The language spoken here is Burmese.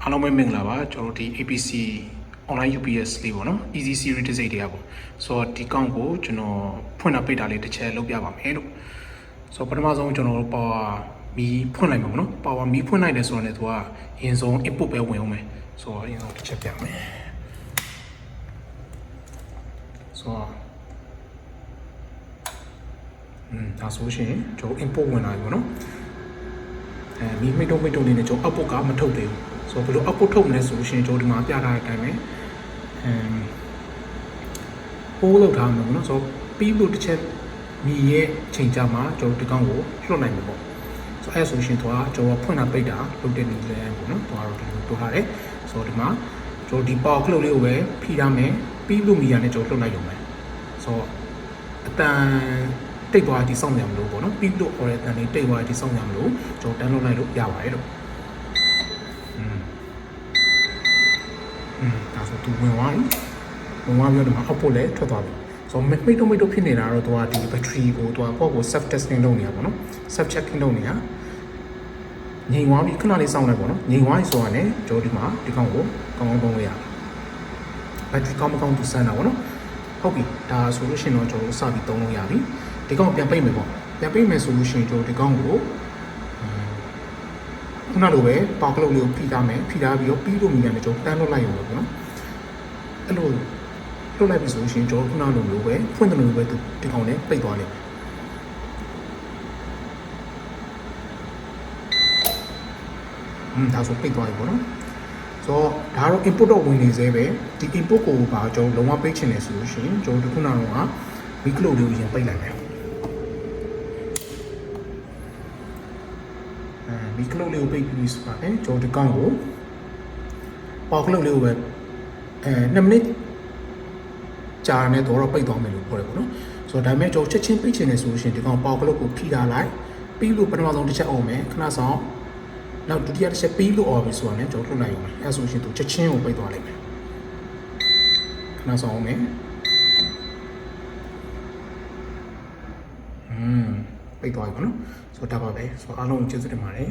အားလုံးပဲမင်္ဂလာပါကျွန်တော်တို့ဒီ APC online UPS လေးပေါ့နော် Easy Series တစ်စိတ်တည်းပေါ့ဆိုတော့ဒီကောင်ကိုကျွန်တော်ဖွင့်တာပိတ်တာလေးတစ်ချက်လုပ်ပြပါမယ်လို့ဆိုတော့ပထမဆုံးကျွန်တော်တို့ power မီဖွင့်လိုက်မှာပေါ့နော် power မီဖွင့်လိုက်တယ်ဆိုတော့လည်းသူကအရင်ဆုံး input ပဲဝင်အောင်မယ်ဆိုတော့အရင်ဆုံးတစ်ချက်ပြမယ်ဆိုတော့ဒါဆိုရှင်ကျွန်တော် input ဝင်လာပြီပေါ့နော်မီမိတ်တုံးလေးနဲ့ကျွန်တော် output ကမထုတ်သေးဘူးဆိုတော့ဘယ်လို output ထုတ်မလဲဆိုလို့ရှိရင်ကျွန်တော်ဒီမှာပြထားတဲ့အတိုင်းပဲပိုးလောက်ထားမှာပေါ့နော်ဆိုတော့ပြီးလို့တစ်ချက်မီရဲ့ချိန်ကြမှာကျွန်တော်ဒီကောင်ကိုလွှတ်နိုင်မှာပေါ့ဆိုတော့အဲ့ဆိုရှင်ကျွန်တော်ဖွင့်တာပိတ်တာလုပ်တဲ့နည်းလဲပေါ့နော်ကျွန်တော်တို့တိုးထားတယ်ဆိုတော့ဒီမှာကျွန်တော်ဒီ power clock လေးကိုပဲဖိထားမယ်ပြီးလို့မီရနဲ့ကျွန်တော်လွှတ်လိုက်ရုံပဲဆိုတော့အတန်တိတ်သွားဒီစောင့်ရမလို့ပေါ့နော်ပြီးလို့ order တန်လေးတိတ်သွားဒီစောင့်ရမလို့ကျွန်တော်တန်းလုပ်လိုက်လို့ရပါတယ်လို့ဒါဆိုသူဝင်သွားပြီပြီးတော့ဒီမှာ output လည်းထွက်သွားပြီဆိုတော့မိတ်တုံဖြစ်နေတာတော့သူကဒီ battery ကိုသူကကိုယ့်ကို self testing လုပ်နေတာပေါ့နော် self checking လုပ်နေတာငြိမ်သွားပြီခဏလေးစောင့်လိုက်ပေါ့နော်ငြိမ်သွားပြီဆိုတော့လည်းကျွန်တော်ဒီမှာဒီကောင်ကိုကောင်းကောင်းသုံးလို့ရတယ် battery ကောင်းမကောင်းသူစမ်းတာပေါ့နော်ဟုတ်ပြီဒါဆိုလို့ရှိရင်တော့ကျွန်တော်စပြီးသုံးလို့ရပြီဒီကောင်ပြန်ပိတ်မယ်ပေါ့ပြန်ပိတ်မယ်ဆိုလို့ရှိရင်ကျွန်တော်ဒီကောင်ကိုခုနလိုပဲပေါက်ကလုတ်လေးကိုဖိထားမယ်ဖိထားပြီးတော့ပြီးလို့မြင်ရတယ်ကျွန်တော်တန်းလွတ်လိုက်ရုံပဲပေါ့နော်အဲ့လိုလွတ်လိုက်ပြီဆိုလို့ရှိရင်ကျွန်တော်ခုနလိုမျိုးပဲဖွင့်တယ်လို့ပဲဒီကောင်နဲ့ပိတ်သွားလိမ့်မယ်ဒါဆိုပိတ်သွားပြီပေါ့နော်ဆိုတော့ဒါကတော့ input တော့ဝင်နေသေးပဲဒီ input ကိုပါကျွန်တော်လုံးဝပိတ်ချင်တယ်ဆိုလို့ရှိရင်ကျွန်တော်ဒီခုနကတော့မီကလုတ်လေးကိုရင်ပိတ်လိုက်မယ်မီကလုတ်လေးကိုပိတ်ပြီးဆိုတာကျွန်တော်ဒီကောင်ကိုပေါက်ကလုတ်လေးကိုပဲ2မိနစ်ကြာနေတော့ပိတ်သွားမယ်လို့ပြောတယ်ပေါ့နော်ဆိုတော့ဒါပေမဲ့ကျွန်တော်ချက်ချင်းပိတ်ချင်တယ်ဆိုလို့ရှိရင်ဒီကောင်ပေါက်ကလုတ်ကိုဖိထားလိုက်ပြီးလို့ပထမဆုံးတစ်ချက်အောင်မယ်ခဏဆောင်နောက်ဒုတိယတစ်ချက်ပြီးလို့အော်ပြီဆိုတော့လည်းကျွန်တော်လွှတ်လိုက်ရုံပဲအဲဆိုရှင်သူချက်ချင်းကိုပိတ်သွားလိုက်မယ်ခဏဆောင်အောင်မယ်ပိတ်သွားပြီပေါ့နော်ဆိုတော့ဒါပါပဲဆိုတော့အားလုံးကျေးဇူးတင်ပါတယ်